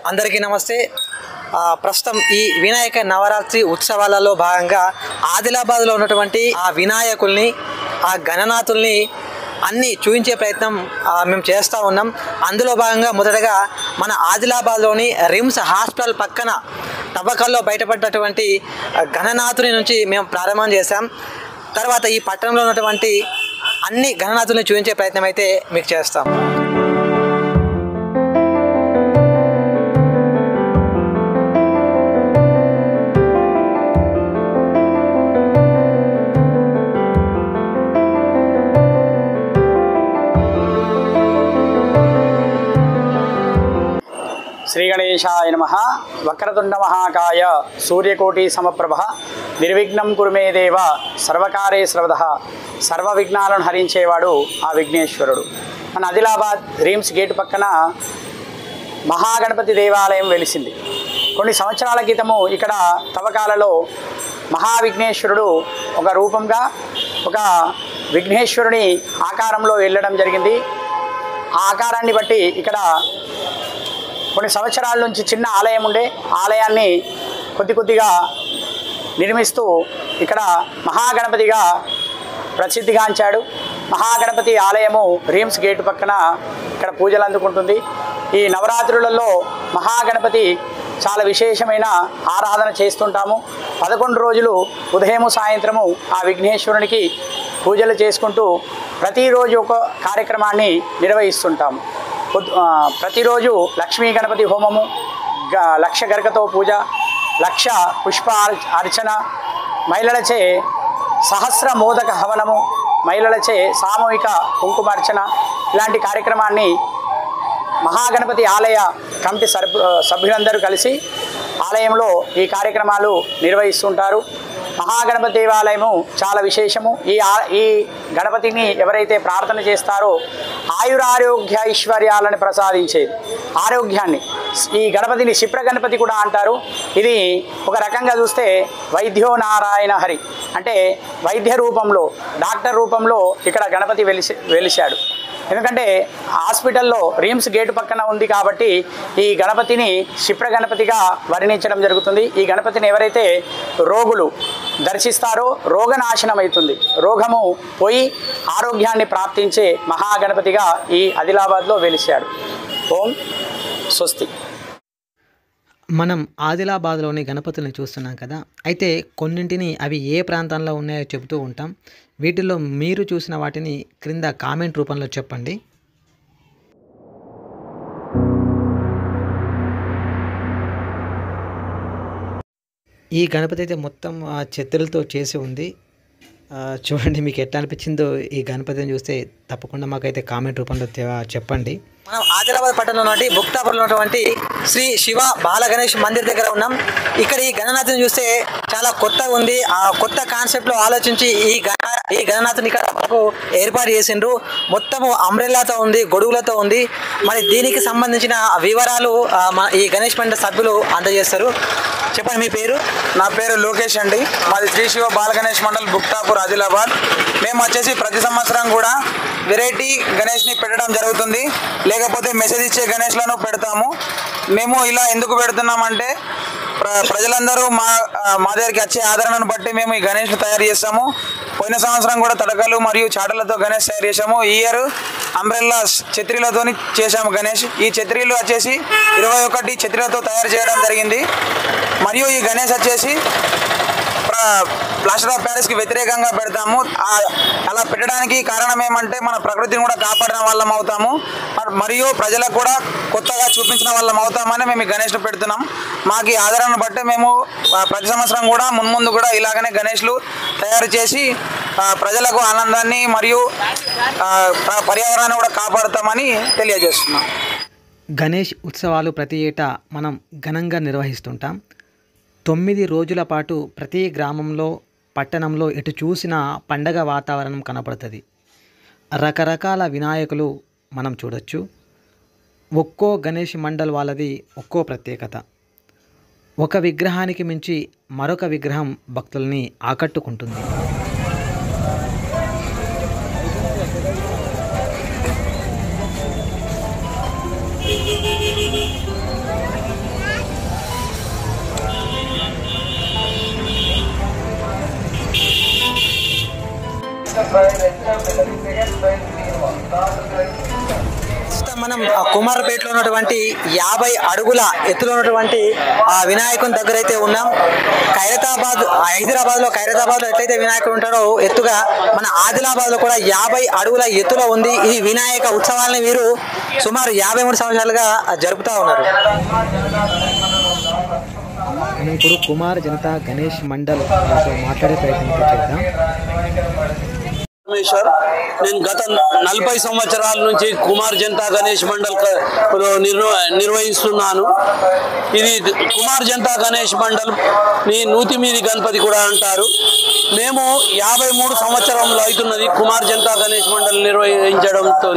అందరికీ నమస్తే. ప్రస్తుతం ఈ వినాయక నవరాత్రి ఉత్సవాలలో భాగంగా ఆదిలాబాద్లో ఉన్నటువంటి ఆ వినాయకుల్ని, ఆ గణనాథుల్ని అన్నీ చూపించే ప్రయత్నం మేము చేస్తూ ఉన్నాం. అందులో భాగంగా మొదటగా మన ఆదిలాబాద్లోని రిమ్స్ హాస్పిటల్ పక్కన తవ్వకాల్లో బయటపడ్డటువంటి గణనాథుని నుంచి మేము ప్రారంభం చేశాం. తర్వాత ఈ పట్టణంలో ఉన్నటువంటి అన్ని గణనాథుల్ని చూపించే ప్రయత్నం అయితే మీకు చేస్తాం. శ్రీ గణేశాయ నమః. వక్రతుండ మహాకాయ సూర్యకోటి సమప్రభ నిర్విఘ్నం కురుమే దేవ సర్వకారే సర్వదః. సర్వ విఘ్నాలను హరించేవాడు ఆ విఘ్నేశ్వరుడు. మన ఆదిలాబాద్ రిమ్స్ గేటు పక్కన మహాగణపతి దేవాలయం వెలిసింది. కొన్ని సంవత్సరాల క్రితము ఇక్కడ తవ్వకాలలో మహావిఘ్నేశ్వరుడు ఒక రూపంగా ఒక విఘ్నేశ్వరుని ఆకారంలో వెళ్ళడం జరిగింది. ఆ ఆకారాన్ని బట్టి ఇక్కడ కొన్ని సంవత్సరాల నుంచి చిన్న ఆలయం ఉండే ఆలయాన్ని కొద్దిగా నిర్మిస్తూ ఇక్కడ మహాగణపతిగా ప్రసిద్ధిగాంచాడు. మహాగణపతి ఆలయము రిమ్స్ గేటు పక్కన ఇక్కడ పూజలు అందుకుంటుంది. ఈ నవరాత్రులలో మహాగణపతి చాలా విశేషమైన ఆరాధన చేస్తుంటాము. 11 రోజులు ఉదయము సాయంత్రము ఆ విఘ్నేశ్వరునికి పూజలు చేసుకుంటూ ప్రతిరోజు ఒక కార్యక్రమాన్ని నిర్వహిస్తుంటాము. ప్రతిరోజు లక్ష్మీ గణపతి హోమము, లక్ష గరకతో పూజ, లక్ష పుష్ప అర్చన, మహిళలచే సహస్ర మోదక హవనము, మహిళలచే సామూహిక కుంకుమార్చన, ఇలాంటి కార్యక్రమాన్ని మహాగణపతి ఆలయ కమిటీ సభ్యులందరూ కలిసి ఆలయంలో ఈ కార్యక్రమాలు నిర్వహిస్తుంటారు. మహాగణపతి దేవాలయము చాలా విశేషము. ఈ గణపతిని ఎవరైతే ప్రార్థన చేస్తారో ఆయురారోగ్య ఐశ్వర్యాలను ప్రసాదించేది, ఆరోగ్యాన్ని. ఈ గణపతిని క్షిప్ర గణపతి కూడా అంటారు. ఇది ఒక రకంగా చూస్తే వైద్యో నారాయణ హరి, అంటే వైద్య రూపంలో, డాక్టర్ రూపంలో ఇక్కడ గణపతి వెలిశాడు. ఎందుకంటే హాస్పిటల్లో రిమ్స్ గేటు పక్కన ఉంది కాబట్టి ఈ గణపతిని క్షిప్ర గణపతిగా వర్ణించడం జరుగుతుంది. ఈ గణపతిని ఎవరైతే రోగులు దర్శిస్తారో రోగనాశనం అవుతుంది, రోగము పోయి ఆరోగ్యాన్ని ప్రాప్తించే మహాగణపతిగా ఈ ఆదిలాబాద్లో వెలిశాడు. ఓం స్వస్తి. మనం ఆదిలాబాద్లోని గణపతుల్ని చూస్తున్నాం కదా, అయితే కొన్నింటిని అవి ఏ ప్రాంతంలో ఉన్నాయో చెబుతూ ఉంటాం. వీటిల్లో మీరు చూసిన వాటిని క్రింద కామెంట్ రూపంలో చెప్పండి. ఈ గణపతి అయితే మొత్తం చెత్తలతో చేసి ఉంది. చూడండి, మీకు ఎట్లా అనిపించిందో ఈ గణపతిని చూస్తే తప్పకుండా మాకైతే కామెంట్ రూపంలో చెప్పండి. మనం ఆదిలాబాద్ పట్టణంలో ఉన్నటువంటి బుక్తాపురంలో ఉన్నటువంటి శ్రీ శివ బాల గణేష్ మందిర్ దగ్గర ఉన్నాం. ఇక్కడ ఈ గణనాథుని చూస్తే చాలా కొత్తగా ఉంది. ఆ కొత్త కాన్సెప్ట్లో ఆలోచించి ఈ గణనాథుని ఇక్కడ మనకు ఏర్పాటు చేసిండ్రు. మొత్తము అంబ్రెల్లాతో ఉంది, గొడుగులతో ఉంది. మరి దీనికి సంబంధించిన వివరాలు ఈ గణేష్ మండలి సభ్యులు అందజేస్తారు. చెప్పండి, మీ పేరు? నా పేరు లోకేష్ అండి. మాది శ్రీ శివ బాల గణేష్ మండల్ బుక్తాపూర్ ఆదిలాబాద్. మేము వచ్చేసి ప్రతి సంవత్సరం కూడా వెరైటీ గణేష్ని పెట్టడం జరుగుతుంది, లేకపోతే మెసేజ్ ఇచ్చే గణేష్లను పెడతాము. మేము ఇలా ఎందుకు పెడుతున్నామంటే ప్రజలందరూ మా దగ్గరికి వచ్చే ఆదరణను బట్టి మేము ఈ గణేష్ను తయారు చేస్తాము. పోయిన సంవత్సరం కూడా తడకలు మరియు చాటలతో గణేష్ తయారు చేసాము. ఈ ఇయర్ అంబ్రెల్లా ఛత్రీలతో చేసాము గణేష్. ఈ ఛత్రీలు వచ్చేసి 21 ఛత్రీలతో తయారు చేయడం జరిగింది. మరియు ఈ గణేష్ వచ్చేసి ప్లాస్టర్ ఆఫ్ ప్యారిస్కి వ్యతిరేకంగా పెడతాము. అలా పెట్టడానికి కారణం ఏమంటే మన ప్రకృతిని కూడా కాపాడిన వాళ్ళం అవుతాము, మరియు ప్రజలకు కూడా కొత్తగా చూపించిన వాళ్ళం అవుతామని మేము ఈ గణేష్ను పెడుతున్నాం. మాకు ఈ ఆదరణను బట్టి మేము ప్రతి సంవత్సరం కూడా మున్ముందు కూడా ఇలాగనే గణేష్లు తయారు చేసి ప్రజలకు ఆనందాన్ని మరియు పర్యావరణాన్ని కూడా కాపాడుతామని తెలియజేస్తున్నాం. గణేష్ ఉత్సవాలు ప్రతి ఏటా మనం ఘనంగా నిర్వహిస్తుంటాం. 9 రోజుల పాటు ప్రతి గ్రామంలో, పట్టణంలో ఎటు చూసినా పండగ వాతావరణం కనపడుతుంది. రకరకాల వినాయకులు మనం చూడొచ్చు. ఒక్కో గణేష్ మండల్ వాళ్ళది ఒక్కో ప్రత్యేకత. ఒక విగ్రహానికి మించి మరొక విగ్రహం భక్తుల్ని ఆకట్టుకుంటుంది. మనం కుమారపేటలో ఉన్నటువంటి 50 అడుగుల ఎత్తులో ఉన్నటువంటి ఆ వినాయకుని దగ్గర అయితే ఉన్నాం. హైదరాబాద్లో ఎట్లయితే వినాయకుడు ఉంటాడో ఎత్తుగా మన ఆదిలాబాద్లో కూడా 50 అడుగుల ఎత్తులో ఉంది. ఈ వినాయక ఉత్సవాలని వీరు సుమారు 53 సంవత్సరాలుగా జరుపుతూ ఉన్నారు. మనం ఇప్పుడు కుమార్ జనతా గణేష్ మండల్ మాట్లాడే ప్రయత్నం చేద్దాం. నేను గత 40 సంవత్సరాల నుంచి కుమార్ జనతా గణేష్ మండల్ నిర్వహిస్తున్నాను. ఇది కుమార్ జనతా గణేష్ మండల్ ని నూతిమీది గణపతి కూడా అంటారు. మేము 53 సంవత్సరంలో అవుతున్నది కుమార్ జనతా గణేష్ మండల్ నిర్వహించడంతో.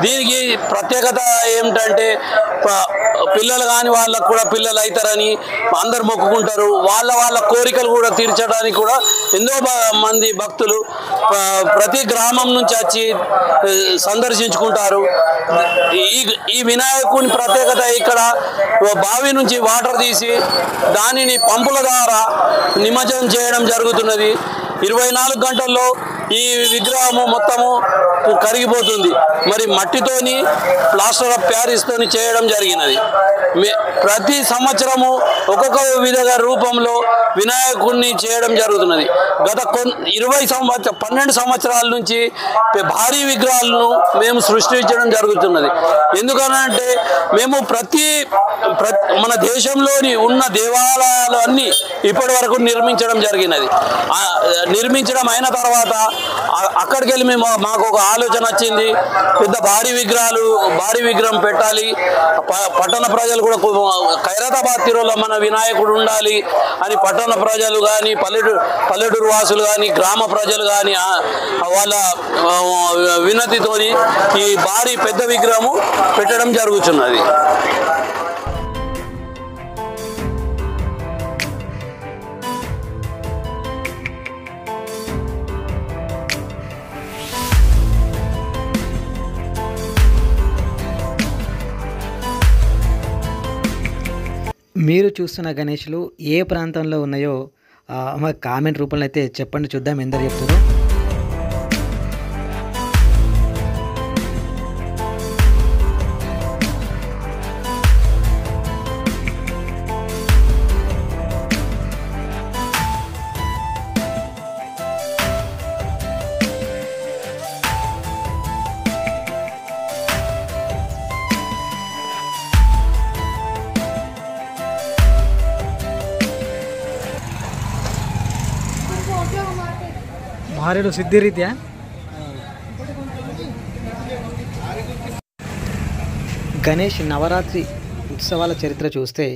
దీనికి ప్రత్యేకత ఏమిటంటే పిల్లలు కాని వాళ్ళకు కూడా పిల్లలు అవుతారని అందరు మొక్కుకుంటారు. వాళ్ళ కోరికలు కూడా తీర్చడానికి కూడా ఎంతో మంది భక్తులు ప్రతి గ్రామం నుంచి వచ్చి సందర్శించుకుంటారు. ఈ వినాయకుని ప్రత్యేకత ఇక్కడ బావి నుంచి వాటర్ తీసి దానిని పంపుల ద్వారా నిమజ్జనం చేయడం జరుగుతున్నది. 24 గంటల్లో ఈ విగ్రహము మొత్తము కరిగిపోతుంది. మరి మట్టితోని ప్లాస్టర్ ఆఫ్ ప్యారిస్ తోని చేయడం జరిగినది. ప్రతి సంవత్సరము ఒక్కొక్క విధంగా రూపంలో వినాయకుడిని చేయడం జరుగుతున్నది. గత 12 సంవత్సరాల నుంచి భారీ విగ్రహాలను మేము సృష్టించడం జరుగుతున్నది. ఎందుకనంటే మేము మన దేశంలోని ఉన్న దేవాలయాలు అన్నీ ఇప్పటి వరకు నిర్మించడం జరిగినది. నిర్మించడం అయిన తర్వాత అక్కడికి వెళ్ళి మాకు ఒక ఆలోచన వచ్చింది. పెద్ద భారీ విగ్రహం పెట్టాలి. పట్టణ ప్రజలు కూడా ఖైరతాబాద్ తీరులో మన వినాయకుడు ఉండాలి అని పట్టణ ప్రజలు కానీ పల్లెటూరు వాసులు కానీ గ్రామ ప్రజలు కానీ వాళ్ళ వినతితోని ఈ భారీ పెద్ద విగ్రహము పెట్టడం జరుగుతున్నది. మీరు చూస్తున్న గణేష్లు ఏ ప్రాంతంలో ఉన్నాయో మాకు కామెంట్ రూపంలో అయితే చెప్పండి, చూద్దాం ఎందరు చెప్తారో. భార్యలో సిద్ధిరీత్యా గణేష్ నవరాత్రి ఉత్సవాల చరిత్ర చూస్తే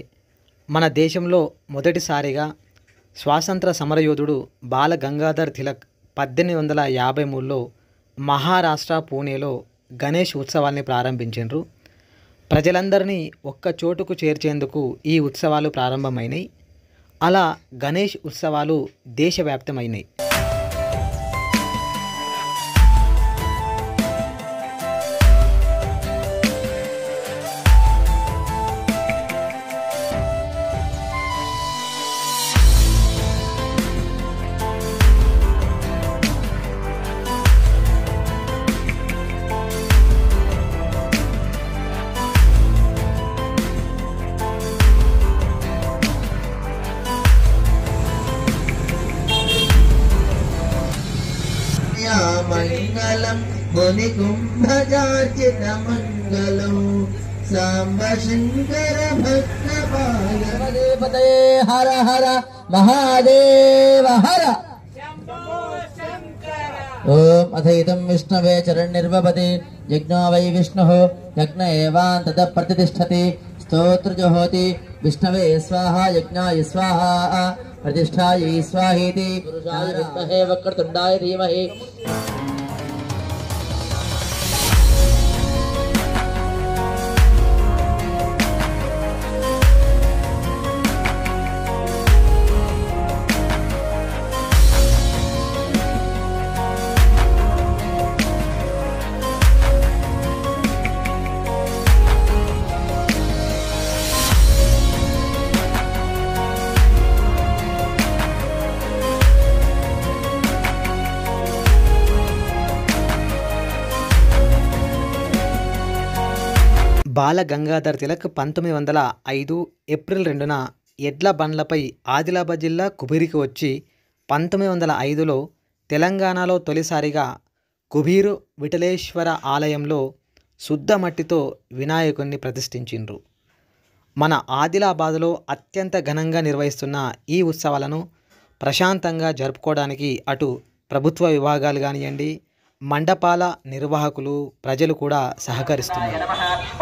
మన దేశంలో మొదటిసారిగా స్వాతంత్ర సమరయోధుడు బాల గంగాధర్ తిలక్ 1853లో మహారాష్ట్ర పూణేలో గణేష్ ఉత్సవాల్ని ప్రారంభించారు. ప్రజలందరినీ ఒక్క చోటుకు చేర్చేందుకు ఈ ఉత్సవాలు ప్రారంభమైనాయి. అలా గణేష్ ఉత్సవాలు దేశవ్యాప్తమైనాయి. మంగళం మునికుంభజార్చిత మంగళం సాంబ శంకర భక్తపాయ హర హర మహాదేవ హర. ఓం అథైతం విష్ణవే చరణ్నిర్వపతి యజ్ఞో వై విష్ణుః యజ్ఞ ఏవాన్ తద ప్రతిష్ఠతి స్తోత్రజోహోతి విష్ణవే స్వాహా యజ్ఞాయ స్వాహా ప్రతిష్ఠాయ స్వాహేతి పురుషాయ విద్మహే వక్రతుండాయ ధీమహి. బాల గంగాధర్ తిలక్ 1905 ఏప్రిల్ 2న ఎడ్ల బండ్లపై ఆదిలాబాద్ జిల్లా కుబీరికి వచ్చి 1905లో తెలంగాణలో తొలిసారిగా కుబీరు విఠలేశ్వర ఆలయంలో శుద్ధ మట్టితో వినాయకుడిని ప్రతిష్ఠించిండ్రు. మన ఆదిలాబాద్లో అత్యంత ఘనంగా నిర్వహిస్తున్న ఈ ఉత్సవాలను ప్రశాంతంగా జరుపుకోవడానికి అటు ప్రభుత్వ విభాగాలు కానివ్వండి, మండపాల నిర్వాహకులు, ప్రజలు కూడా సహకరిస్తున్నారు.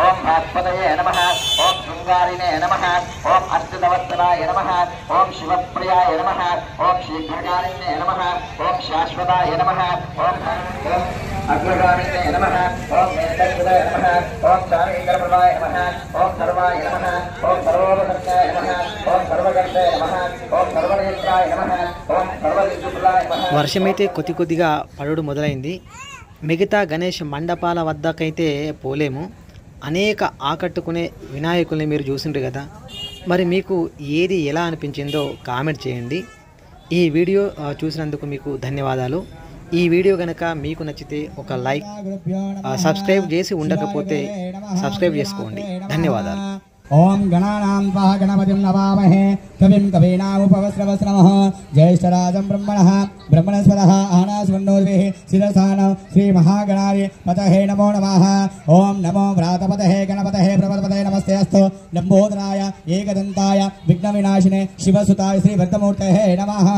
ఓం భాస్పతయే నమః, ఓం శృంగారిణే నమః, ఓం అష్టదవత్సరాయ నమః, ఓం శివప్రియాయ నమః, ఓం శీఘ్రకారిణే నమః, ఓం శాశ్వతాయ నమః, ఓం అగ్రగామినే నమః, ఓం మేధస్సుదాయ నమః, ఓం చారుకరప్రభాయ నమః, ఓం సర్వాయ నమః, ఓం సర్వోపకర్తాయ నమః, ఓం సర్వకర్తాయ నమః, ఓం సర్వనేత్రాయ నమః, ఓం సర్వవిద్యులాయ నమః. వర్షమైతే కొద్దిగా పడుడు మొదలైంది. మిగతా గణేష్ మండపాల వద్దకైతే పోలేము. అనేక ఆకట్టుకునే వినాయకుల్ని మీరు చూసిండ్రు కదా. మరి మీకు ఏది ఎలా అనిపించిందో కామెంట్ చేయండి. ఈ వీడియో చూసినందుకు మీకు ధన్యవాదాలు. ఈ వీడియో కనుక మీకు నచ్చితే ఒక లైక్, సబ్స్క్రైబ్ చేసి ఉండకపోతే సబ్స్క్రైబ్ చేసుకోండి. ధన్యవాదాలు. ఓం గణానాం త్వా గణపతిం నమామహే కవిం కవీనాముపవస్రవస్రమః జ్యేష్ఠరాజం బ్రహ్మణస్పదః ఆనాస్వన్నోర్విః శిరసానం శ్రీ మహాగణాయ పతహే నమో నమః. ఓం నమో వ్రాతపతహే గణపతహే ప్రపదపతహే నమస్తే అస్తు లంబోదరాయ ఏకదంతాయ విఘ్నవినాశినే శివసుతాయ శ్రీ వద్దమూర్తయే నమః.